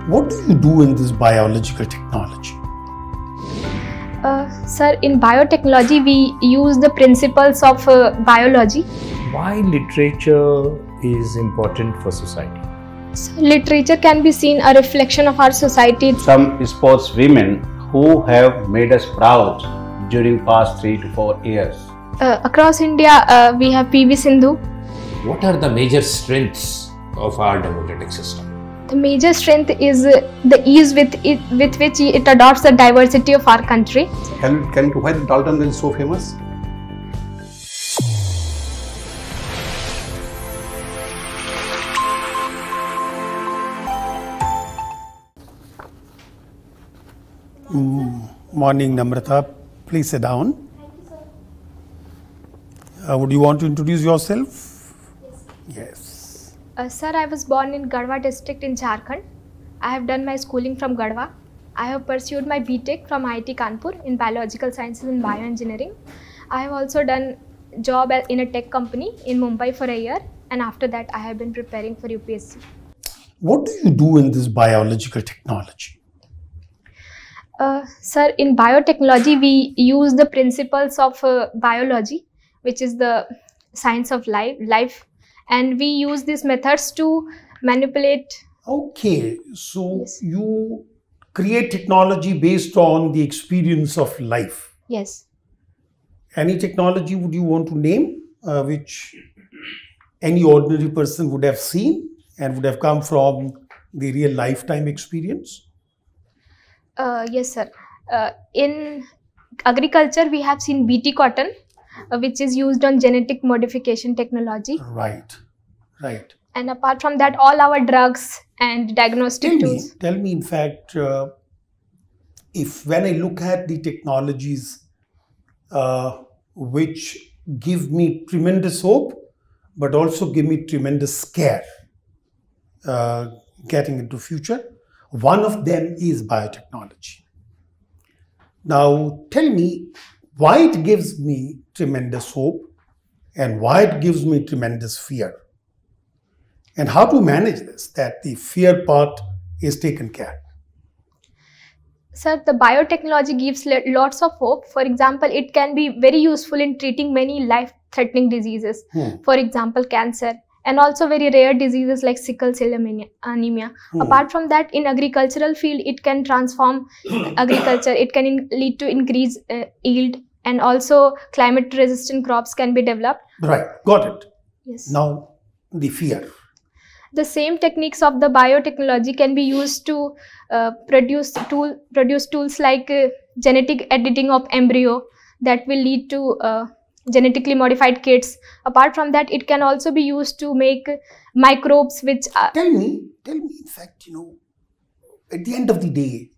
What do you do in this biological technology? Sir, in biotechnology, we use the principles of biology. Why literature is important for society? So, literature can be seen a reflection of our society. Some sports women who have made us proud during past 3 to 4 years. Across India, we have PV Sindhu. What are the major strengths of our democratic system? The major strength is the ease with which it adopts the diversity of our country. Can you tell why the Dalton is so famous? Morning, Namrata. Please sit down. Would you want to introduce yourself? Yes. Sir, I was born in 𝐻𝐻 district in Jharkhand. I have done my schooling from 𝐻𝐻. I have pursued my BTech from IIT Kanpur in Biological Sciences and Bioengineering. I have also done job in a tech company in Mumbai for a year, and after that I have been preparing for UPSC. What do you do in this biological technology? Sir, in biotechnology, we use the principles of biology, which is the science of life, and we use these methods to manipulate. Okay, so Yes. you create technology based on the experience of life. Yes. Any technology would you want to name which any ordinary person would have seen and would have come from the real lifetime experience? Yes, sir. In agriculture, we have seen BT cotton, which is used on genetic modification technology. Right, right. And apart from that, all our drugs and diagnostic tools. Tell me, in fact, if when I look at the technologies which give me tremendous hope, but also give me tremendous scare getting into future, one of them is biotechnology. Now, tell me why it gives me tremendous hope and why it gives me tremendous fear, and how to manage this, that the fear part is taken care. Sir, the biotechnology gives lots of hope. For example, it can be very useful in treating many life-threatening diseases. For example, cancer, and also very rare diseases like sickle cell anemia. Apart from that, in agricultural field, it can transform agriculture. It can lead to increased yield, and also climate-resistant crops can be developed. Right, got it. Yes. Now, the fear. The same techniques of the biotechnology can be used to produce tools like genetic editing of embryo that will lead to genetically modified kits. Apart from that, it can also be used to make microbes which are... Tell me, in fact, at the end of the day,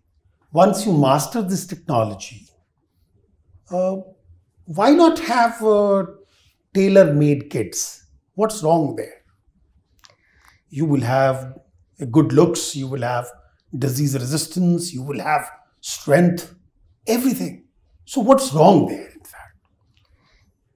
once you master this technology, why not have tailor-made kits? What's wrong there? You will have good looks, you will have disease resistance, you will have strength, everything. So what's wrong there, in fact?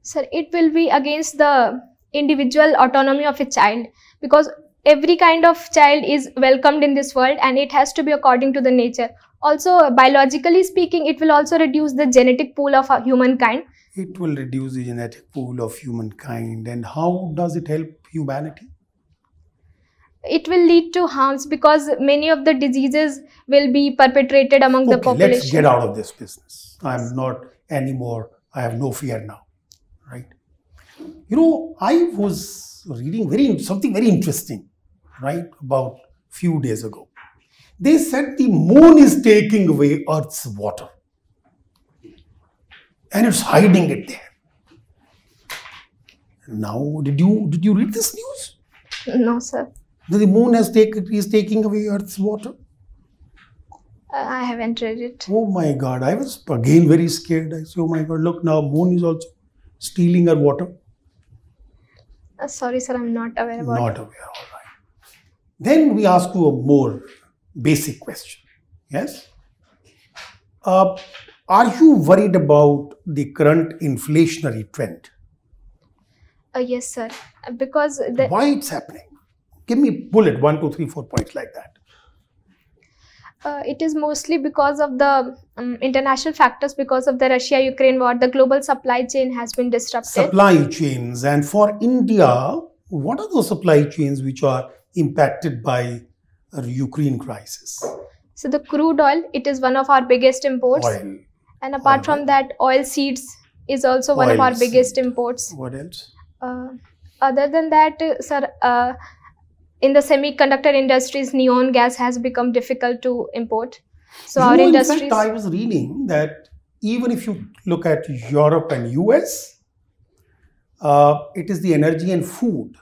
Sir, it will be against the individual autonomy of a child, because every kind of child is welcomed in this world and it has to be according to the nature. Also, biologically speaking, it will also reduce the genetic pool of humankind. It will reduce the genetic pool of humankind. And how does it help humanity? It will lead to harms because many of the diseases will be perpetrated among the population. Let's get out of this business. I'm not anymore, I have no fear now, right? I was reading something very interesting, right, about a few days ago. They said the moon is taking away Earth's water and it's hiding it there. Now, did you read this news? No, sir. The moon is taking away Earth's water? I haven't read it. Oh my God, I was again very scared. I said, oh my God, look now, moon is also stealing our water. Sorry, sir, I'm not aware about it. Not aware, all right. Then we ask you a more basic question, yes? Are you worried about the current inflationary trend? Yes, sir, because... Why it's happening? Give me bullet 1, 2, 3, 4 points like that. It is mostly because of the international factors. Because of the Russia-Ukraine war, the global supply chain has been disrupted. Supply chains. And for India, what are those supply chains which are impacted by Ukraine crisis? So the crude oil, it is one of our biggest imports. Oil. And apart from that, oil seeds is also one of our biggest imports. What else? Other than that, sir, in the semiconductor industries, neon gas has become difficult to import. So our industries. In fact, I was reading that even if you look at Europe and US, it is the energy and food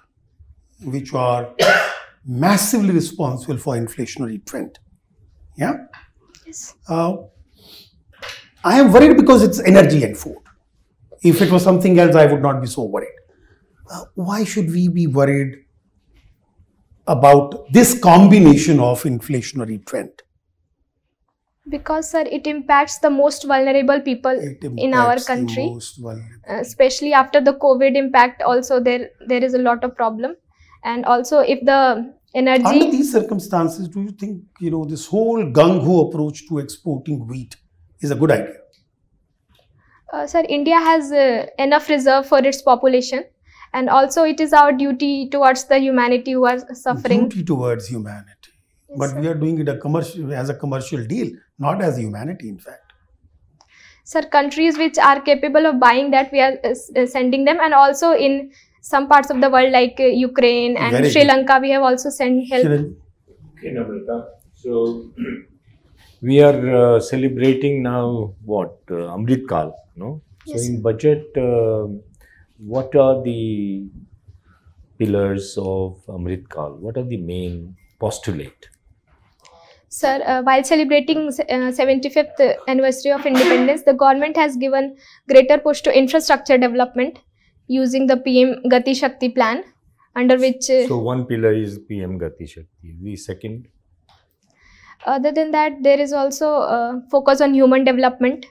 which are massively responsible for inflationary trend. Yeah. Yes. I am worried because it's energy and food. If it was something else, I would not be so worried. Why should we be worried about this combination of inflationary trend? Because, sir, it impacts the most vulnerable people in our country. Especially after the COVID impact, also there is a lot of problem. And also if the energy... Under these circumstances, do you think, this whole gung-ho approach to exporting wheat is a good idea? Sir, India has enough reserve for its population. And also it is our duty towards the humanity who are suffering. Duty towards humanity. Yes, but sir. We are doing it as a commercial deal, not as humanity, in fact. Sir, countries which are capable of buying that, we are sending them. And also in some parts of the world like Ukraine and Sri Lanka, we have also sent help. Okay, Namrata. So we are celebrating now what? Amrit Kal, no? So Yes. in budget, what are the pillars of Amrit Kal? What are the main postulate? Sir, while celebrating 75th anniversary of independence, the government has given greater push to infrastructure development using the PM Gati Shakti plan, under which... So one pillar is PM Gati Shakti. The second? Other than that, there is also focus on human development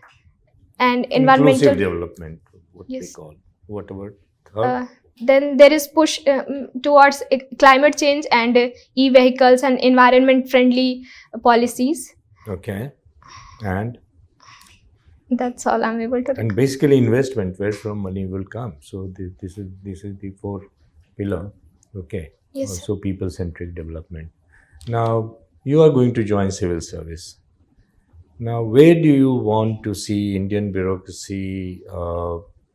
and environmental... Inclusive development, what Yes. they call. What about third? Then there is push towards climate change and e-vehicles and environment-friendly policies. Okay. And? That's all I'm able to. And basically investment, where from money will come. So this is the fourth pillar. Okay. Yes. Also people-centric development. Now you are going to join civil service. Now where do you want to see Indian bureaucracy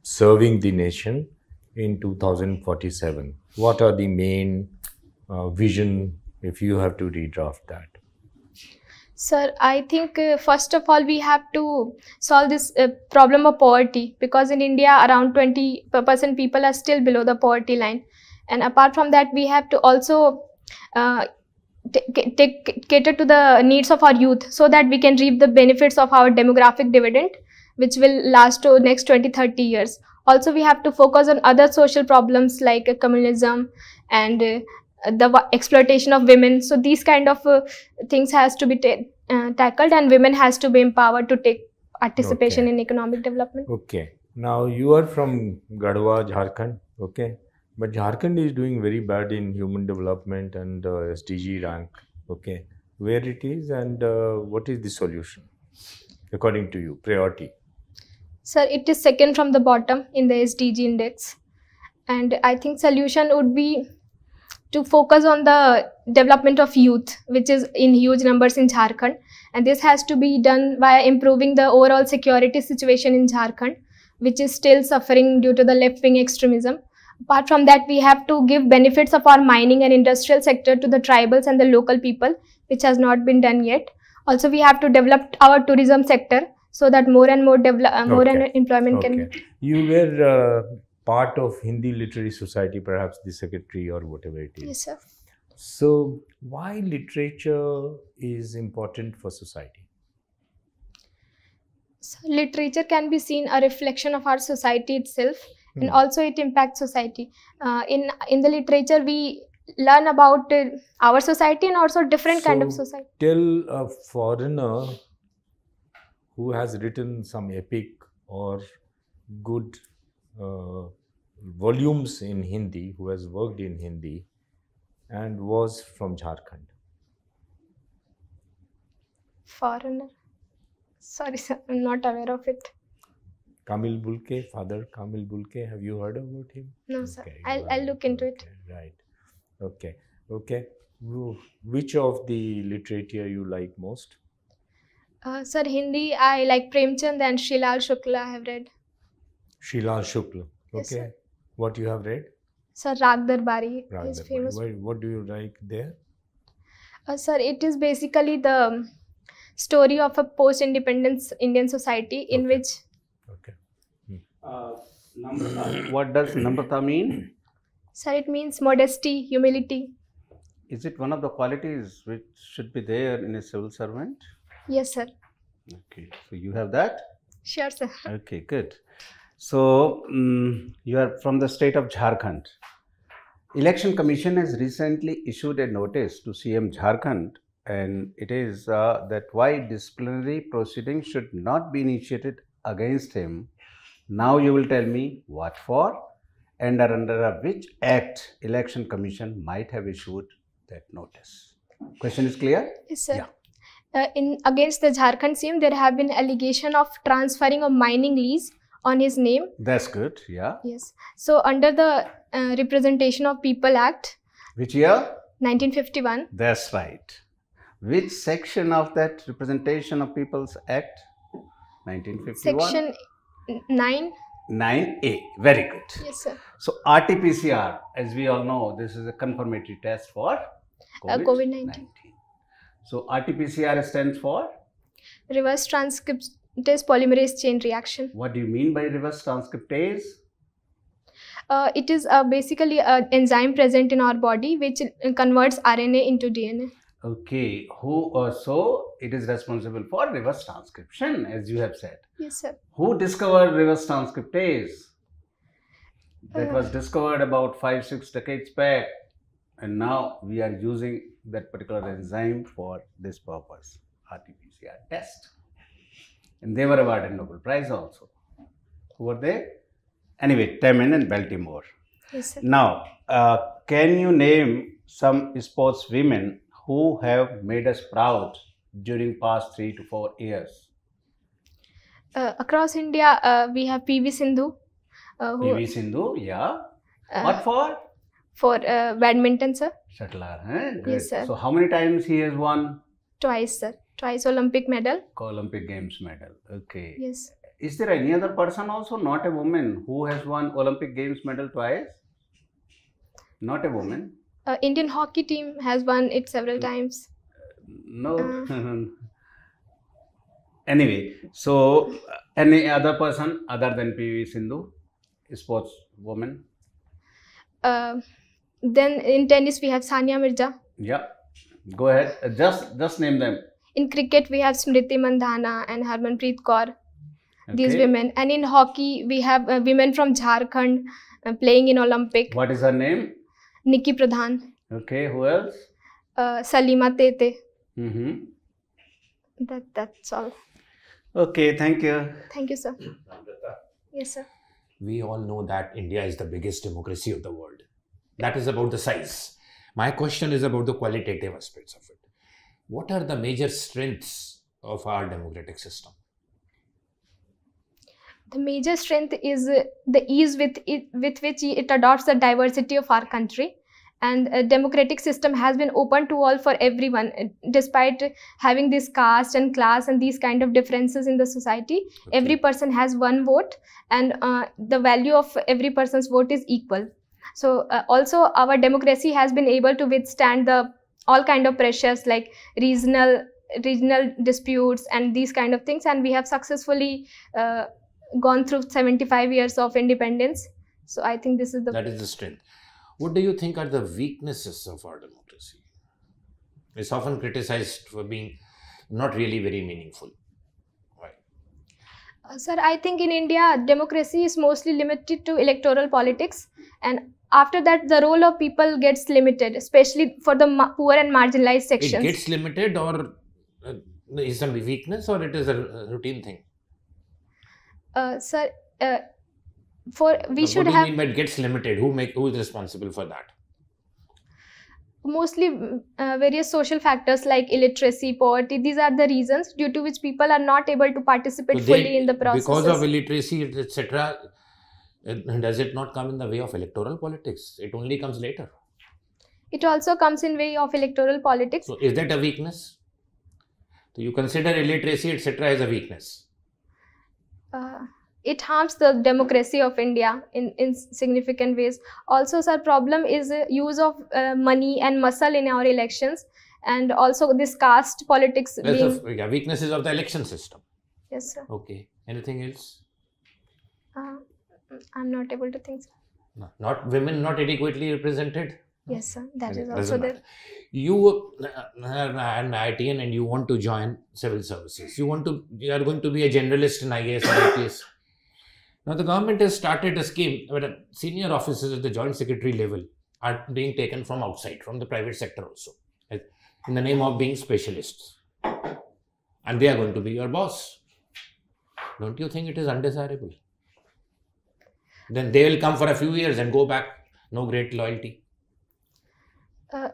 serving the nation in 2047? What are the main vision if you have to redraft that? Sir, I think first of all we have to solve this problem of poverty, because in India around 20% people are still below the poverty line. And apart from that, we have to also cater to the needs of our youth, so that we can reap the benefits of our demographic dividend, which will last to next 20-30 years. Also, we have to focus on other social problems like communism and the exploitation of women. So these kind of things has to be tackled, and women has to be empowered to take participation in economic development. Okay. Now you are from Garhwa, Jharkhand. Okay. But Jharkhand is doing very bad in human development and SDG rank. Okay. Where it is and what is the solution according to you? Priority. Sir, it is second from the bottom in the SDG index. And I think solution would be to focus on the development of youth, which is in huge numbers in Jharkhand. And this has to be done by improving the overall security situation in Jharkhand, which is still suffering due to the left-wing extremism. Apart from that, we have to give benefits of our mining and industrial sector to the tribals and the local people, which has not been done yet. Also, we have to develop our tourism sector so that more and more employment can be. You were part of Hindi Literary Society, perhaps the secretary or whatever it is. Yes, sir. So, why literature is important for society? So, literature can be seen a reflection of our society itself. And also it impacts society. In the literature, we learn about our society and also different kind of society. Tell a foreigner who has written some epic or good volumes in Hindi, who has worked in Hindi and was from Jharkhand. Foreigner. Sorry, sir. I'm not aware of it. 𝐸𝐻𝐻 𝐵𝐻𝐻, Father 𝐸𝐻𝐻 𝐵𝐻𝐻. Have you heard about him? No, sir. Okay, I'll look into it. Right. Okay. Okay. Which of the literature you like most? Sir, Hindi, I like Premchand and Shrilal Shukla I have read. Shrilal Shukla. Okay. Yes, sir. What you have read? Sir, Raag Darbari is Rather, famous. what do you like there? Sir, it is basically the story of a post-independence Indian society in Okay. which... Okay. Namrata, what does Namrata mean? Sir, it means modesty, humility. Is it one of the qualities which should be there in a civil servant? Yes, sir. Okay, so you have that? Sure, sir. Okay, good. So, you are from the state of Jharkhand. Election Commission has recently issued a notice to CM Jharkhand, and it is that why disciplinary proceedings should not be initiated against him. Now you will tell me what for and under which act Election Commission might have issued that notice. Question is clear? Yes, sir. Yeah. Against the Jharkhand CM, there have been allegation of transferring a mining lease on his name. That's good, yeah. Yes. So under the Representation of People Act, Which year? 1951, That's right. Which section of that Representation of People's Act? 1951? Section 9. 9A. Very good. Yes, sir. So RT-PCR, as we all know, this is a confirmatory test for COVID-19. So RT-PCR stands for? Reverse transcriptase polymerase chain reaction. What do you mean by reverse transcriptase? It is basically an enzyme present in our body which converts RNA into DNA. Okay, so it is responsible for reverse transcription, as you have said. Yes, sir. Who discovered reverse transcriptase? That was discovered about 5-6 decades back, and now we are using that particular enzyme for this purpose, RT-PCR test. And they were awarded Nobel Prize also. Who were they? Anyway, Temin and Baltimore. Yes, sir. Now, can you name some sports women who have made us proud during past 3 to 4 years? Across India, we have PV Sindhu. PV Sindhu, yeah. What for? For badminton, sir. Shuttler, huh? Good. Yes, sir. So, how many times he has won Twice, sir. Twice Olympic medal. Olympic Games medal? Okay. Yes. Is there any other person also, not a woman, who has won Olympic Games medal twice? Not a woman? Indian hockey team has won it several times. No. Anyway, so any other person other than PV Sindhu, sports woman? Then in tennis we have Sania Mirza. Yeah, go ahead. Just name them. In cricket we have Smriti Mandhana and Harmanpreet Kaur. These Okay. women. And in hockey we have women from Jharkhand playing in Olympic. What is her name? Nikki Pradhan. Okay, who else? Salima Tete. Mm-hmm. That's all. Okay, thank you. Thank you, sir. Yes, sir. We all know that India is the biggest democracy of the world. That is about the size. My question is about the qualitative aspects of it. What are the major strengths of our democratic system? The major strength is the ease with which it adopts the diversity of our country. And a democratic system has been open to all for everyone, despite having this caste and class and these kind of differences in the society. Okay. Every person has one vote, and the value of every person's vote is equal. So also our democracy has been able to withstand all kind of pressures like regional disputes and these kind of things, and we have successfully gone through 75 years of independence. So I think this is That is the strength. What do you think are the weaknesses of our democracy? It's often criticized for being not really very meaningful. Why? Sir, I think in India, democracy is mostly limited to electoral politics, and after that, the role of people gets limited, especially for the poor and marginalized sections. It gets limited, or is some weakness, or it is a routine thing? Sir, What do you mean by it gets limited? Who is responsible for that? Mostly various social factors like illiteracy, poverty. These are the reasons due to which people are not able to participate fully in the process. Because of illiteracy, etc., does it not come in the way of electoral politics? It only comes later. It also comes in way of electoral politics. So is that a weakness? So you consider illiteracy, etc., as a weakness? It harms the democracy of India in significant ways. Also, sir, problem is use of money and muscle in our elections, and also this caste politics. Weaknesses of the election system. Yes, sir. Okay. Anything else? I'm not able to think so. No, not women not adequately represented? Yes, sir. That is also there. You are an IITian and you want to join civil services. You are going to be a generalist in IAS or IPS. Now the government has started a scheme where senior officers at the joint secretary level are being taken from outside, from the private sector also, in the name of being specialists. And they are going to be your boss. Don't you think it is undesirable? Then they will come for a few years and go back, no great loyalty.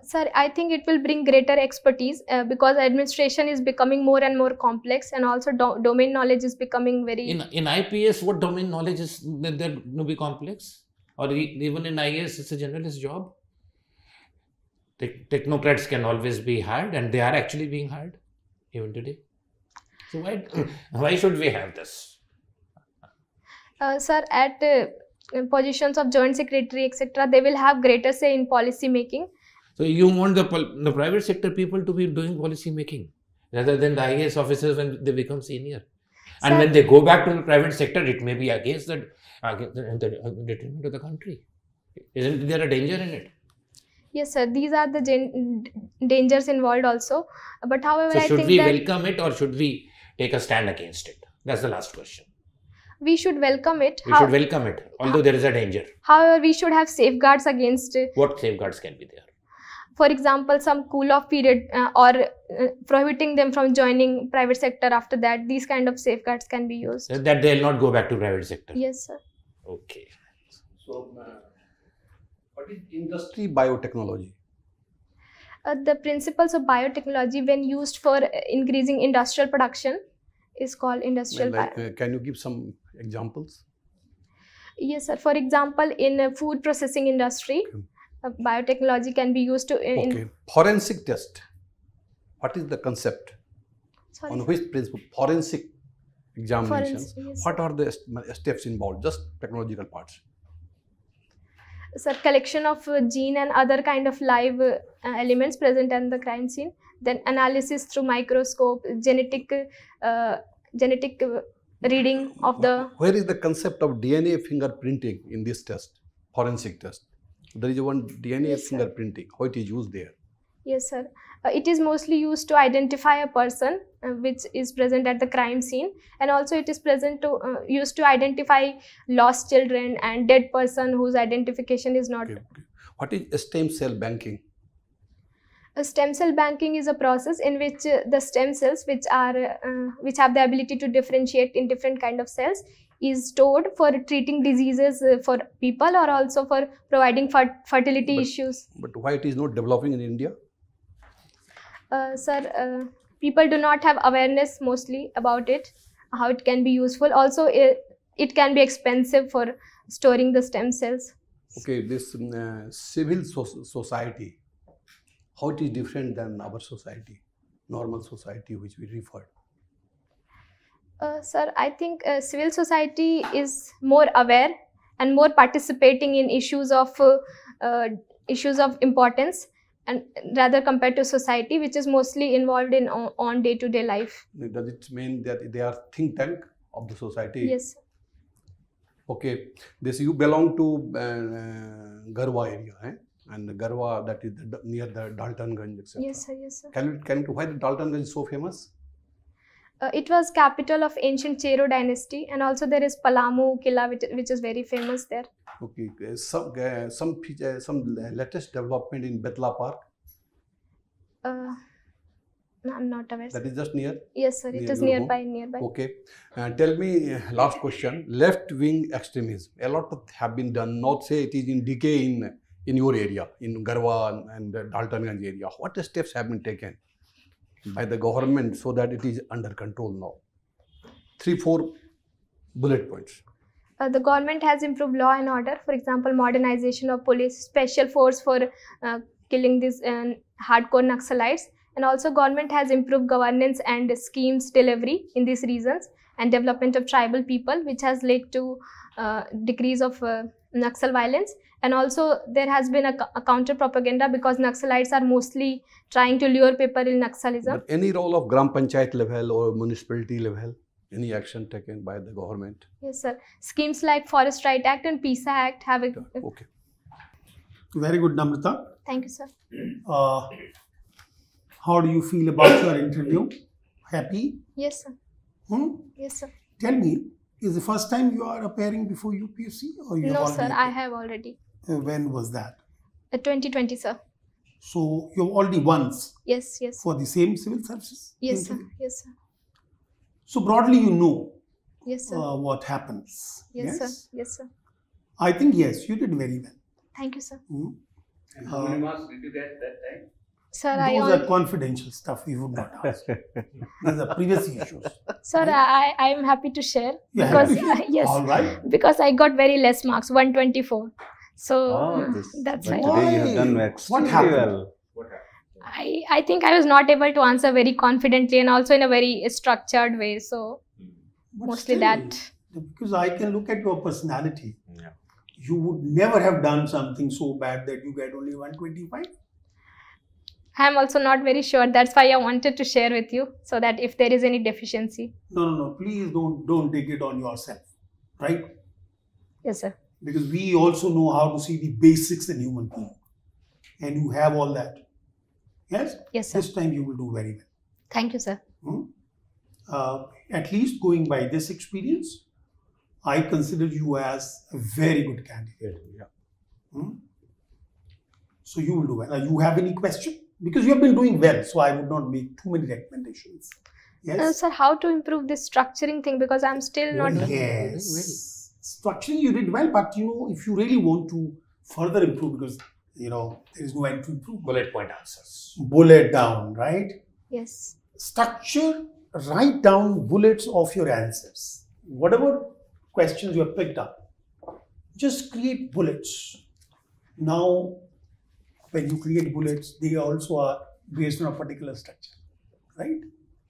Sir, I think it will bring greater expertise because administration is becoming more and more complex, and also domain knowledge is becoming very... In IPS, what domain knowledge is there going to be complex? Or even in IAS, it's a generalist job. Technocrats can always be hired, and they are actually being hired even today. So why should we have this? Sir, at positions of joint secretary, etc., they will have greater say in policy making. So you want the private sector people to be doing policy making rather than the IAS officers when they become senior. And sir, when they go back to the private sector, it may be against the detriment of the country. Isn't there a danger in it? Yes, sir. These are the dangers involved also. But however, so I should think we that welcome it or should we take a stand against it? That's the last question. We should welcome it. We should welcome it, although there is a danger. However, we should have safeguards against it. What safeguards can be there? For example, some cool-off period or prohibiting them from joining private sector after that. These kind of safeguards can be used. That they will not go back to private sector? Yes, sir. Okay. So, what is industry biotechnology? The principles of biotechnology when used for increasing industrial production is called industrial Can you give some examples? Yes, sir. For example, in food processing industry, biotechnology can be used to... Okay. Forensic test. What is the concept? Sorry. On which principle? Forensic examinations. Yes. What are the steps involved? Just technological parts. Sir, collection of gene and other kind of live elements present in the crime scene. Then analysis through microscope, genetic reading of the... Where is the concept of DNA fingerprinting in this test? Forensic test. There is one DNA yes, fingerprinting. How it is used there? Yes, sir. It is mostly used to identify a person which is present at the crime scene, and also it is used to identify lost children and dead person whose identification is not... Okay. What is stem cell banking? A stem cell banking is a process in which the stem cells which have the ability to differentiate in different kind of cells is stored for treating diseases for people or also for providing fertility issues. But why it is not developing in India? Sir, people do not have awareness mostly about it, how it can be useful. Also, it can be expensive for storing the stem cells. Okay, this civil society, how it is different than our society, normal society which we referred? Sir, I think civil society is more aware and more participating in issues of importance, and rather compared to society, which is mostly involved in on day-to-day life. Does it mean that they are think tank of the society? Yes. Okay, this you belong to Garhwa area, eh? And Garhwa, that is near the Daltonganj, etc. Yes, sir. Yes, sir. Why the Daltonganj is so famous? It was capital of ancient Chero dynasty, and also there is Palamu Killa, which is very famous there. Okay, some latest development in Betla Park. No, I'm not aware. That is just near. Yes, sir. It is nearby. Okay, tell me last question. Left-wing extremism. A lot have been done. Not say it is in decay in in your area, in Garhwa and the Daltonganj area? What steps have been taken by the government so that it is under control now? 3-4 bullet points. The government has improved law and order. For example, modernization of police, special force for killing these hardcore Naxalites. And also government has improved governance and schemes delivery in these regions and development of tribal people, which has led to decrease of Naxal violence. And also there has been a counter propaganda because Naxalites are mostly trying to lure people in Naxalism. But any role of Gram Panchayat level or municipality level? Any action taken by the government? Yes, sir. Schemes like Forest Right Act and PISA Act have a... Okay. Very good, Namrata. Thank you, sir. How do you feel about your interview? Happy? Yes, sir. Yes, sir. Tell me, is the first time you are appearing before UPSC? Or you No, have sir. I have already. When was that? 2020, sir. So you've already once Yes, yes. for the same civil services? Yes, sir. interview? Yes, sir. So broadly, you know Yes, sir. what happens. Yes, sir. Yes, sir. I think yes, you did very well. Thank you, sir. And how many marks did you get that time? Sir, Those are confidential stuff we would not ask. These are previous issues. Sir, I am happy to share Yeah, because happy? yes, All right. because I got very less marks, 124. So that's but why today you have done What extremely happened? well. I think I was not able to answer very confidently and also in a very structured way. So But mostly still, that. Because I can look at your personality. Yeah. You would never have done something so bad that you get only 125. I am also not very sure. That's why I wanted to share with you so that if there is any deficiency. No. Please don't take it on yourself, right? Yes, sir. Because we also know how to see the basics in human being, and you have all that. Yes. Yes, sir. This time you will do very well. Thank you, sir. At least going by this experience, I consider you as a very good candidate. Yeah. So you will do well. You have any question? Because you have been doing well, so I would not make too many recommendations. Yes. Sir, how to improve this structuring thing? Because I'm still not. Yes. Structurally you did well, but if you really want to further improve, because there is no end to improve. Bullet point answers. Bullet down, right? Yes. Structure, write down bullets of your answers. Whatever questions you have picked up, just create bullets. Now, when you create bullets, they also are based on a particular structure, right?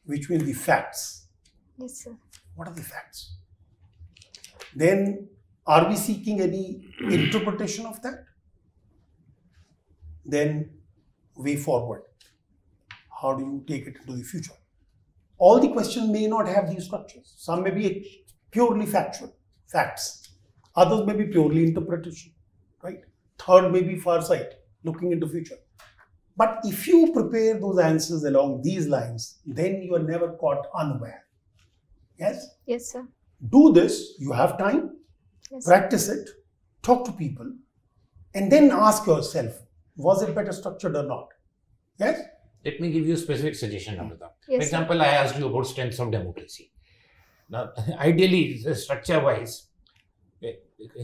Which means the facts. Yes, sir. What are the facts? Then, are we seeking any interpretation of that? Then, way forward. How do you take it into the future? All the questions may not have these structures. Some may be purely factual, facts. Others may be purely interpretation, right? Third may be farsight, looking into future. But if you prepare those answers along these lines, then you are never caught unaware. Yes? Yes, sir. Do this, you have time, Yes. practice it, talk to people, and then ask yourself, was it better structured or not? Yes? Let me give you a specific suggestion, Namrata. Yes, For example, I asked you about strengths of democracy. Now, ideally, structure-wise,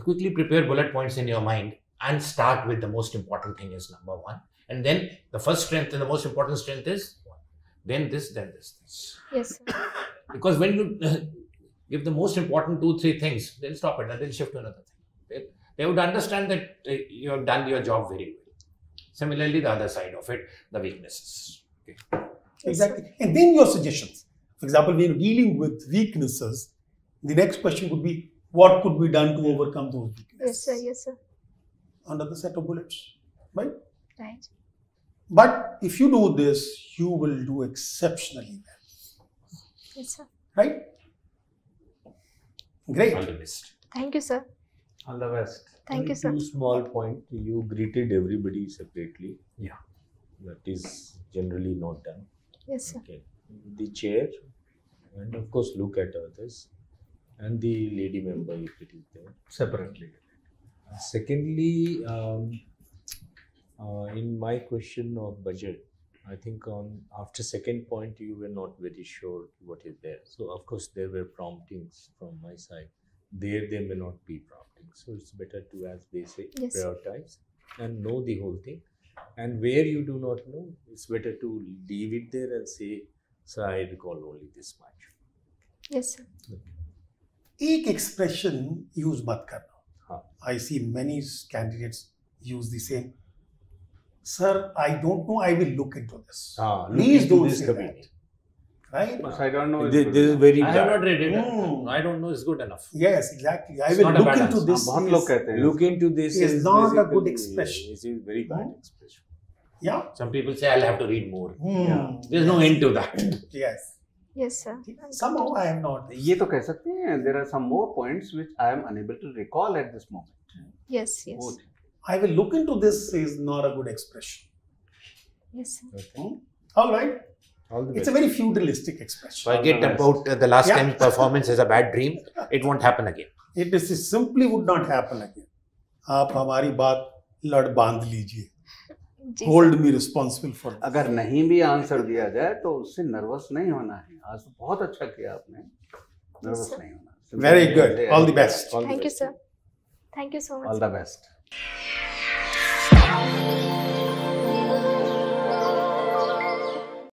quickly prepare bullet points in your mind and start with the most important thing is number one. And then the first strength and the most important strength is then this, then this. Yes, sir. Because when you give the most important 2-3 things, they'll stop it and they'll shift to another thing. They would understand that you have done your job very well. Similarly, the other side of it, the weaknesses. Okay. Exactly. And then your suggestions. For example, when you're dealing with weaknesses, the next question would be, what could be done to overcome those weaknesses? Yes, sir. Yes, sir. Another set of bullets, right? Right. But if you do this, you will do exceptionally well, Yes, sir. right? Great. All the best. Thank you, sir. All the best. Thank you, sir. Two small point. You greeted everybody separately. Yeah. That is generally not done. Yes, sir. Okay. The chair, and of course look at others, and the lady member if it is there. Separately. Secondly, in my question of budget, I think after second point you were not very sure what is there. So of course there were promptings from my side. There may not be promptings. So it's better to, as they say, Yes. prioritize. and know the whole thing. And where you do not know, it's better to leave it there and say, sir, I recall only this much. Yes, sir. एक expression use मत करना. हाँ. I see many candidates use the same. Sir, I don't know. I will look into this. Please don't say that. Right? Because I don't know. This is very I bad. have not read it. I don't know. It's good enough. Yes, exactly. I It's will not a look bad into answer. this. बहुत लोग कहते हैं. Look into this is not a good basically- expression. It is very bad expression. Yeah. Some people say I'll have to read more. Yeah. There's no end to that. Yes. Yes, sir. Somehow I have not. ये तो कह सकते हैं. There are some more points which I am unable to recall at this moment. Yes, yes. वो I will look into this is not a good expression. Yes, sir. Okay. All right. All the It's best. a very feudalistic expression. Forget about the last time performance is a bad dream. It won't happen again. It is simply would not happen again. आप हमारी बात लड़ बांध लीजिए. जी, Hold me responsible for this. अगर नहीं भी answer दिया जाए तो उससे नर्वस नहीं होना है. आज तो बहुत अच्छा किया आपने. नर्वस नहीं होना. Very good. All the best. All the Thank you, best. sir. Thank you so much. All sir. the best.